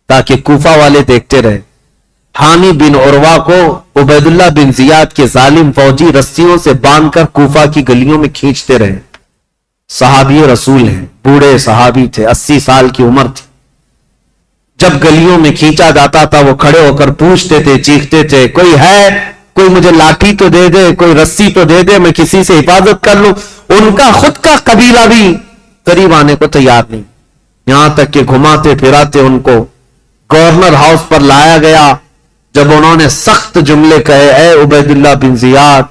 A: تاکہ کوفہ والے دیکھتے رہے. ہانی بن عروہ کو عبید اللہ بن زیاد کے ظالم فوجی رسیوں سے باندھ کر کوفہ کی گلیوں میں کھینچتے رہے. صحابی رسول ہیں، بوڑھے صحابی تھے، 80 سال کی عمر تھی. جب گلیوں میں کھینچا جاتا تھا وہ کھڑے ہو کر پوچھتے تھے، چیختے تھے، کوئی ہے، کوئی مجھے لاٹھی تو دے دے، کوئی رسی تو دے دے، میں کسی سے حفاظت کر لوں. ان کا خود کا قبیلہ بھی قریب آنے کو تیار نہیں، یہاں تک کہ گھماتے پھراتے ان کو گورنر ہاؤس پر لایا گیا. جب انہوں نے سخت جملے کہے، اے عبید اللہ بن زیاد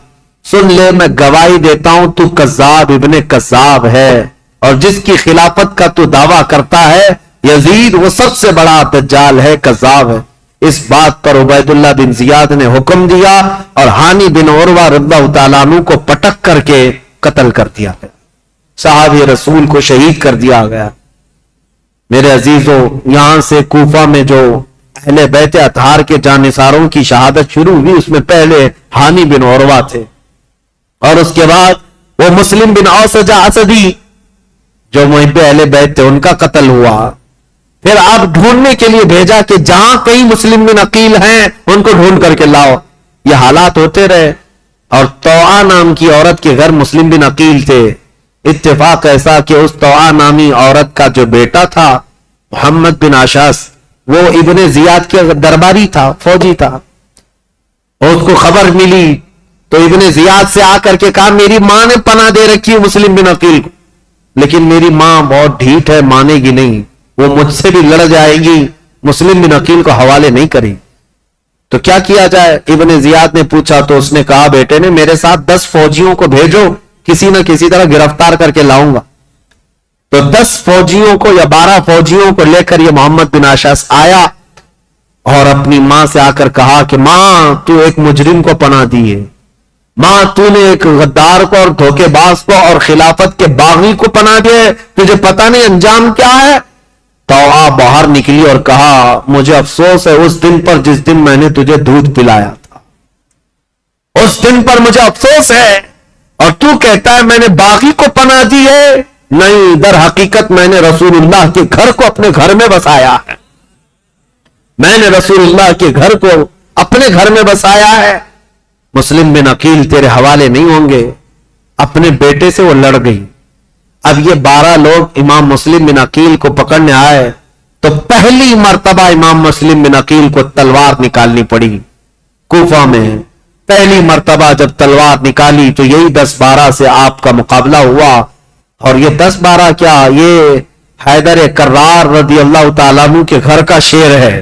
A: سن لے، میں گواہی دیتا ہوں تو کذاب ابن کذاب ہے، اور جس کی خلافت کا تو دعویٰ کرتا ہے یزید، وہ سب سے بڑا دجال ہے، کذاب ہے. اس بات پر عبید اللہ بن زیاد نے حکم دیا اور ہانی بن عروہ رضی اللہ تعالیٰ عنہ کو پٹک کر کے قتل کر دیا گیا. صحابی رسول کو شہید کر دیا گیا. میرے عزیزوں، یہاں سے کوفہ میں جو اہل بیت اطہار کے جانثاروں کی شہادت شروع ہوئی، اس میں پہلے ہانی بن عروہ تھے، اور اس کے بعد وہ مسلم بن اوسجہ اسدی جو محب اہل بیت تھے ان کا قتل ہوا. پھر آپ ڈھونڈنے کے لیے بھیجا کہ جہاں کئی مسلم بن عقیل ہیں ان کو ڈھونڈ کر کے لاؤ. یہ حالات ہوتے رہے، اور طوعا نام کی عورت کے گھر مسلم بن عقیل تھے. اتفاق ایسا کہ اس طوعا نامی عورت کا جو بیٹا تھا محمد بن اشعث، وہ ابن زیاد کے درباری تھا، فوجی تھا. اور اس کو خبر ملی تو ابن زیاد سے آ کر کے کہا میری ماں نے پناہ دے رکھی ہے مسلم بن عقیل کو، لیکن میری ماں بہت ڈھیٹ ہے، مانے گی نہیں، وہ مجھ سے بھی لڑ جائے گی، مسلم بن عقیل کو حوالے نہیں کرے. تو کیا کیا جائے؟ ابن زیاد نے پوچھا تو اس نے کہا بیٹے نے میرے ساتھ 10 فوجیوں کو بھیجو، کسی نہ کسی طرح گرفتار کر کے لاؤں گا. تو 10 فوجیوں کو یا 12 فوجیوں کو لے کر یہ محمد بن اشعث آیا اور اپنی ماں سے آ کر کہا کہ ماں تو ایک مجرم کو پناہ دی ہے، ماں تو نے ایک غدار کو اور دھوکے باز کو اور خلافت کے باغی کو پناہ دیا ہے، تجھے پتہ نہیں انجام کیا ہے. طوعا باہر نکلی اور کہا مجھے افسوس ہے اس دن پر جس دن میں نے تجھے دودھ پلایا تھا، اس دن پر مجھے افسوس ہے، اور تو کہتا ہے میں نے باغی کو پناہ دی ہے. نہیں، در حقیقت میں نے رسول اللہ کے گھر کو اپنے گھر میں بسایا ہے، میں نے رسول اللہ کے گھر کو اپنے گھر میں بسایا ہے. مسلم بن عقیل تیرے حوالے نہیں ہوں گے. اپنے بیٹے سے وہ لڑ گئی. اب یہ 12 لوگ امام مسلم بن عقیل کو پکڑنے آئے تو پہلی مرتبہ امام مسلم بن عقیل کو تلوار نکالنی پڑی. کوفہ میں پہلی مرتبہ جب تلوار نکالی تو یہی 10-12 سے آپ کا مقابلہ ہوا. اور یہ 10-12 کیا، یہ حیدر کرار رضی اللہ تعالیٰ عنہ کے گھر کا شیر ہے.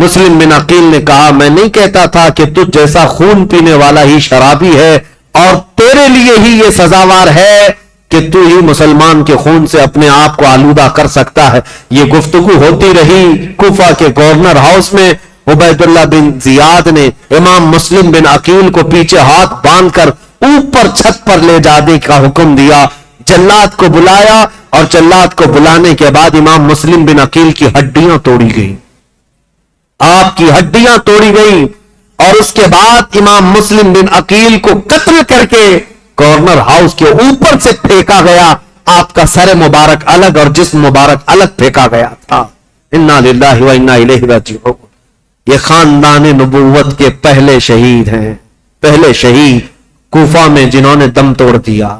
A: مسلم بن عقیل نے کہا میں نہیں کہتا تھا کہ تجھ جیسا خون پینے والا ہی شرابی ہے اور تیرے لیے ہی یہ سزاوار ہے کہ تو ہی مسلمان کے خون سے اپنے آپ کو آلودہ کر سکتا ہے. یہ گفتگو ہوتی رہی. کوفہ کے گورنر ہاؤس میں عبید اللہ بن زیاد نے امام مسلم بن عقیل کو پیچھے ہاتھ باندھ کر اوپر چھت پر لے جانے کا حکم دیا. جلاد کو بلایا اور جلاد کو بلانے کے بعد امام مسلم بن عقیل کی ہڈیاں توڑی گئی. آپ کی ہڈیاں توڑی گئی اور اس کے بعد امام مسلم بن عقیل کو قتل کر کے گورنر ہاؤس کے اوپر سے پھینکا گیا. آپ کا سر مبارک الگ اور جسم مبارک الگ پھینکا گیا تھا. انا للہ و انا الیہ راجعون. یہ خاندان نبوت کے پہلے شہید ہیں, پہلے شہید کوفہ میں جنہوں نے دم توڑ دیا.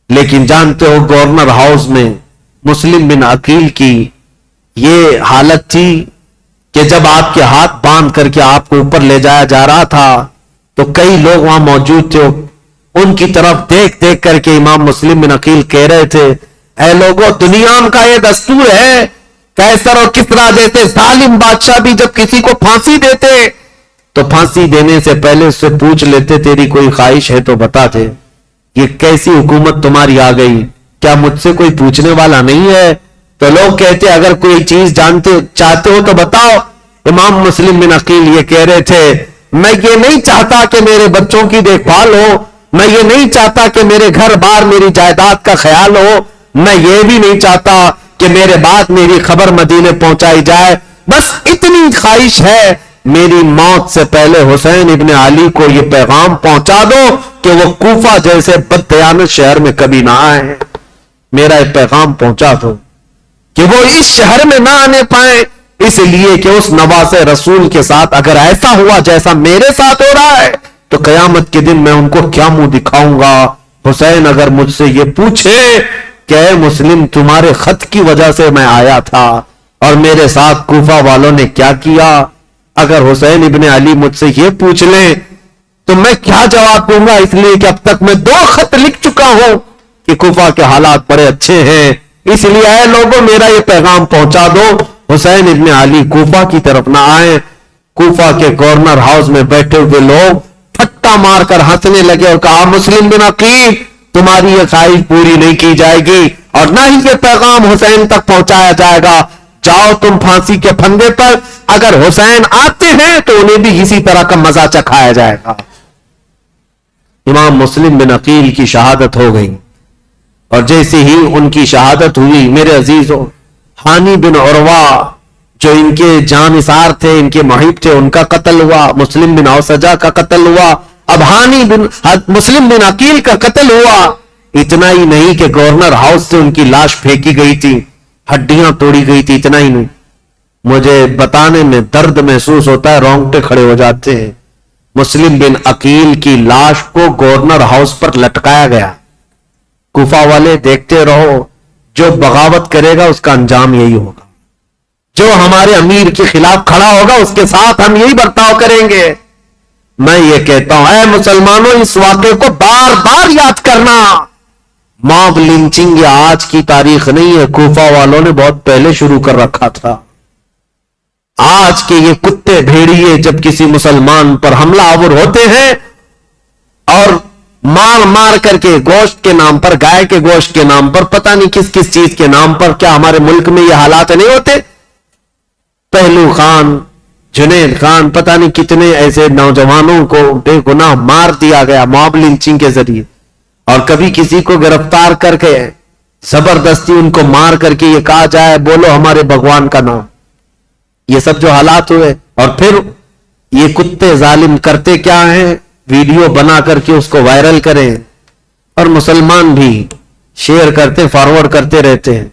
A: لیکن جانتے ہو گورنر ہاؤس میں مسلم بن عقیل کی یہ حالت تھی کہ جب آپ کے ہاتھ باندھ کر کے آپ کو اوپر لے جایا جا رہا تھا تو کئی لوگ وہاں موجود تھے. ان کی طرف دیکھ دیکھ کر کے امام مسلم بن عقیل کہہ رہے تھے اے لوگوں, دنیا کا یہ دستور ہے, قیصر اور کسریٰ جیسے ظالم بادشاہ بھی جب کسی کو پھانسی دیتے تو پھانسی دینے سے پہلے اس سے پوچھ لیتے تیری کوئی خواہش ہے تو بتا دے. یہ کیسی حکومت تمہاری آ گئی, کیا مجھ سے کوئی پوچھنے والا نہیں ہے؟ تو لوگ کہتے اگر کوئی چیز چاہتے ہو تو بتاؤ. امام مسلم بن عقیل یہ کہہ رہے تھے میں یہ نہیں چاہتا کہ میرے بچوں کی دیکھ بھال ہو, میں یہ نہیں چاہتا کہ میرے گھر بار میری جائیداد کا خیال ہو, میں یہ بھی نہیں چاہتا کہ میرے بعد میری خبر مدینے پہنچائی جائے. بس اتنی خواہش ہے میری موت سے پہلے حسین ابن علی کو یہ پیغام پہنچا دو کہ وہ کوفہ جیسے بددیانت شہر میں کبھی نہ آئے. میرا یہ پیغام پہنچا دو کہ وہ اس شہر میں نہ آنے پائیں, اس لیے کہ اس نواز رسول کے ساتھ اگر ایسا ہوا جیسا میرے ساتھ ہو رہا ہے تو قیامت کے دن میں ان کو کیا منہ دکھاؤں گا. حسین اگر مجھ سے یہ پوچھے کہ اے مسلم تمہارے خط کی وجہ سے میں آیا تھا اور میرے ساتھ کوفہ والوں نے کیا کیا, اگر حسین ابن علی مجھ سے یہ پوچھ لیں تو میں کیا جواب دوں گا, اس لیے کہ اب تک میں 2 خط لکھ چکا ہوں کہ کوفہ کے حالات بڑے اچھے ہیں. اس لیے اے لوگوں میرا یہ پیغام پہنچا دو حسین ابن علی کوفہ کی طرف نہ آئے. کوفہ کے گورنر ہاؤس میں بیٹھے ہوئے لوگ پھٹا مار کر ہنسنے لگے اور کہا مسلم بن عقیل تمہاری یہ خواہش پوری نہیں کی جائے گی اور نہ ہی یہ پیغام حسین تک پہنچایا جائے گا. جاؤ تم پھانسی کے پھندے پر, اگر حسین آتے ہیں تو انہیں بھی اسی طرح کا مزہ چکھایا جائے گا. امام مسلم بن عقیل کی شہادت ہو گئی اور جیسے ہی ان کی شہادت ہوئی میرے عزیزوں, ہانی بن عروہ جو ان کے جانثار تھے, ان کے محب تھے, ان کا قتل ہوا. مسلم بن اوسجہ کا قتل ہوا. اب مسلم بن عقیل کا قتل ہوا. اتنا ہی نہیں کہ گورنر ہاؤس سے ان کی لاش پھینکی گئی تھی, ہڈیاں توڑی گئی تھی. اتنا ہی نہیں, مجھے بتانے میں درد محسوس ہوتا ہے, رونگٹے کھڑے ہو جاتے ہیں. مسلم بن عقیل کی لاش کو گورنر ہاؤس پر لٹکایا گیا. کوفہ والے دیکھتے رہو, جو بغاوت کرے گا اس کا انجام یہی ہوگا, جو ہمارے امیر کے خلاف کھڑا ہوگا اس کے ساتھ ہم یہی برتاؤ کریں گے. میں یہ کہتا ہوں اے مسلمانوں اس واقعے کو بار بار یاد کرنا. موب لنچنگ یہ آج کی تاریخ نہیں ہے, کوفہ والوں نے بہت پہلے شروع کر رکھا تھا. آج کے یہ کتے بھیڑیے جب کسی مسلمان پر حملہ آور ہوتے ہیں اور مار مار کر کے گوشت کے نام پر, گائے کے گوشت کے نام پر, پتہ نہیں کس کس چیز کے نام پر, کیا ہمارے ملک میں یہ حالات نہیں ہوتے؟ پہلو خان, جنید خان, پتہ نہیں کتنے ایسے نوجوانوں کو بے گناہ مار دیا گیا موب لنچنگ کے ذریعے, اور کبھی کسی کو گرفتار کر کے زبردستی ان کو مار کر کے یہ کہا جائے بولو ہمارے بھگوان کا نام. یہ سب جو حالات ہوئے, اور پھر یہ کتے ظالم کرتے کیا ہیں, ویڈیو بنا کر کے اس کو وائرل کریں اور مسلمان بھی شیئر کرتے فارورڈ کرتے رہتے ہیں.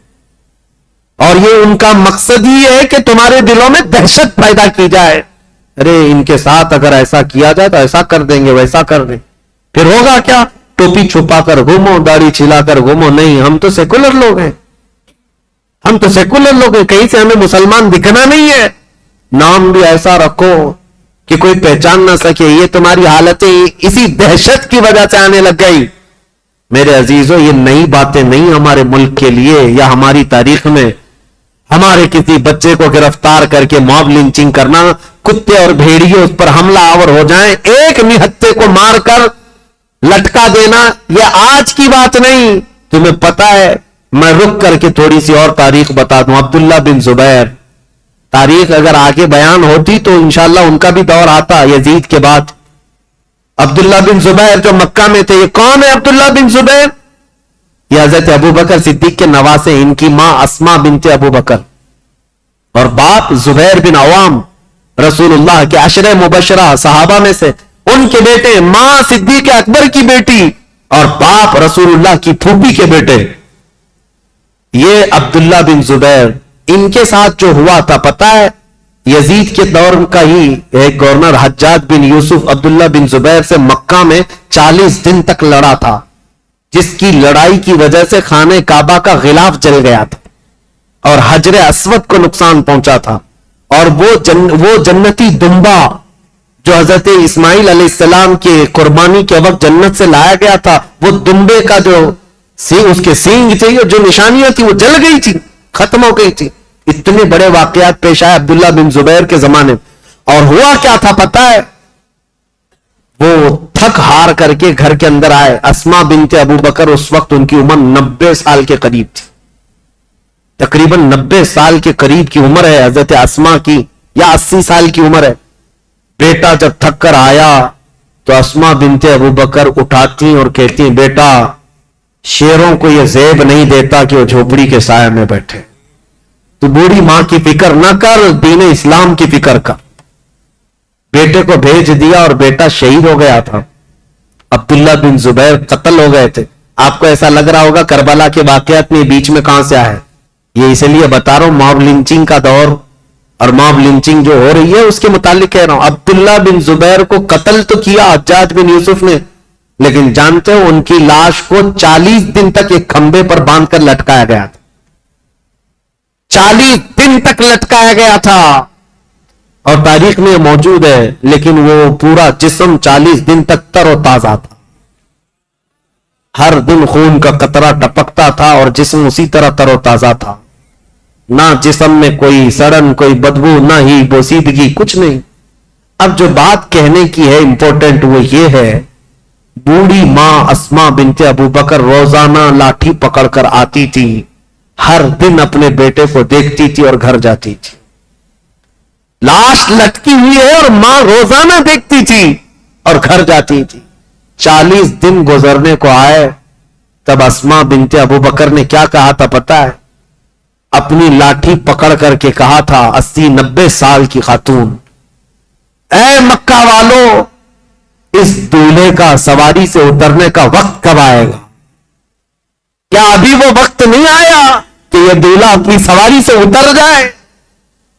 A: اور یہ ان کا مقصد ہی ہے کہ تمہارے دلوں میں دہشت پیدا کی جائے. ارے ان کے ساتھ اگر ایسا کیا جائے تو ایسا کر دیں گے, ویسا کر دیں, پھر ہوگا کیا؟ ٹوپی چھپا کر گھومو, داڑھی چھلا کر گھومو. نہیں, ہم تو سیکولر لوگ ہیں, ہم تو سیکولر لوگ ہیں, کہیں سے ہمیں مسلمان دکھنا نہیں ہے. نام بھی ایسا رکھو کہ کوئی پہچان نہ سکے. یہ تمہاری حالتیں اسی دہشت کی وجہ سے آنے لگ گئی. میرے عزیزوں یہ نئی باتیں نہیں ہمارے ملک کے لیے یا ہماری تاریخ میں. ہمارے کسی بچے کو گرفتار کر کے موب لنچنگ کرنا, کتے اور بھیڑیے اس پر حملہ آور ہو جائیں, ایک نہتے کو مار کر لٹکا دینا, یہ آج کی بات نہیں. تمہیں پتا ہے, میں رک کر کے تھوڑی سی اور تاریخ بتا دوں. عبداللہ بن زبیر, تاریخ اگر آگے بیان ہوتی تو انشاءاللہ ان کا بھی دور آتا یزید کے بعد. عبداللہ بن زبیر جو مکہ میں تھے, یہ کون ہے عبداللہ بن زبیر؟ یہ حضرت ابو بکر صدیق کے نواسے, ان کی ماں اسما بنت ابو بکر اور باپ زبیر بن عوام, رسول اللہ کے عشرہ مبشرہ صحابہ میں سے, ان کے بیٹے, ماں صدیق اکبر کی بیٹی اور باپ رسول اللہ کی پھوپھی کے بیٹے. یہ عبداللہ بن زبیر, ان کے ساتھ جو ہوا تھا پتا ہے, یزید کے دور کا ہی ایک گورنر حجاج بن یوسف عبداللہ بن زبیر سے مکہ میں 40 دن تک لڑا تھا, جس کی لڑائی کی وجہ سے خانہ کعبہ کا غلاف جل گیا تھا اور حجر اسود کو نقصان پہنچا تھا. اور وہ جنتی دمبا جو حضرت اسماعیل علیہ السلام کے قربانی کے وقت جنت سے لایا گیا تھا, وہ دمبے کا جو اس کے سینگ تھے, جو نشانیاں تھی وہ جل گئی تھی, ختم ہو گئی تھی. اتنے بڑے واقعات پیش آئے عبداللہ بن زبیر کے زمانے میں. اور ہوا کیا تھا پتا ہے, وہ تھک ہار کر کے گھر کے اندر آئے. اسما بنت ابو بکر, اس وقت ان کی عمر 90 سال کے قریب تھی, تقریباً 90 سال کے قریب کی عمر ہے حضرت اسما کی, یا 80 سال کی عمر ہے. بیٹا جب تھک کر آیا تو اسما بنت ابو بکر اٹھاتی اور کہتی ہیں, بیٹا شیروں کو یہ زیب نہیں دیتا کہ وہ جھوپڑی کے سائے میں بیٹھے, تو بوڑھی ماں کی فکر نہ کر, دین اسلام کی فکر کر. بیٹے کو بھیج دیا اور بیٹا شہید ہو گیا تھا. عبداللہ بن زبیر قتل ہو گئے تھے. آپ کو ایسا لگ رہا ہوگا کربلا کے واقعات میں بیچ میں کہاں سے آئے, یہ اس لیے بتا رہا ہوں, موب لنچنگ کا دور اور موب لنچنگ جو ہو رہی ہے اس کے متعلق کہہ رہا ہوں. عبداللہ بن زبیر کو قتل تو کیا حجاج بن یوسف نے, لیکن جانتے ہو ان کی لاش کو 40 دن تک ایک کھمبے پر باندھ کر لٹکایا گیا تھا. 40 دن تک لٹکایا گیا تھا, اور تاریخ میں موجود ہے. لیکن وہ پورا جسم 40 دن تک تر و تازہ تھا, ہر دن خون کا قطرہ ٹپکتا تھا اور جسم اسی طرح تر و تازہ تھا. نہ جسم میں کوئی سڑن, کوئی بدبو, نہ ہی بوسیدگی, کچھ نہیں. اب جو بات کہنے کی ہے امپورٹنٹ وہ یہ ہے, بوڑھی ماں اسما بنت ابو بکر روزانہ لاٹھی پکڑ کر آتی تھی, ہر دن اپنے بیٹے کو دیکھتی تھی اور گھر جاتی تھی. لاش لٹکی ہوئی ہے اور ماں روزانہ دیکھتی تھی اور گھر جاتی تھی. 40 دن گزرنے کو آئے, تب اسما بنت ابو بکر نے کیا کہا تھا پتا ہے, اپنی لاٹھی پکڑ کر کے کہا تھا, 80-90 سال کی خاتون, اے مکہ والو, اس دولہے کا سواری سے اترنے کا وقت کب آئے گا؟ کیا ابھی وہ وقت نہیں آیا کہ یہ دولہا اپنی سواری سے اتر جائے؟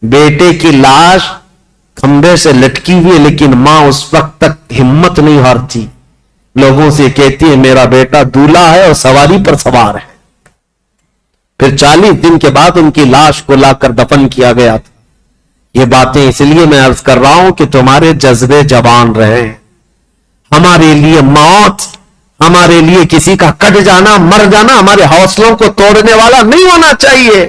A: بیٹے کی لاش کھمبے سے لٹکی ہوئی, لیکن ماں اس وقت تک ہمت نہیں ہارتی, لوگوں سے کہتی ہے میرا بیٹا دولہا ہے اور سواری پر سوار ہے. پھر 40 دن کے بعد ان کی لاش کو لا کر دفن کیا گیا تھا. یہ باتیں اس لیے میں عرض کر رہا ہوں کہ تمہارے جذبے جوان رہے. ہمارے لیے موت, ہمارے لیے کسی کا کٹ جانا, مر جانا ہمارے حوصلوں کو توڑنے والا نہیں ہونا چاہیے.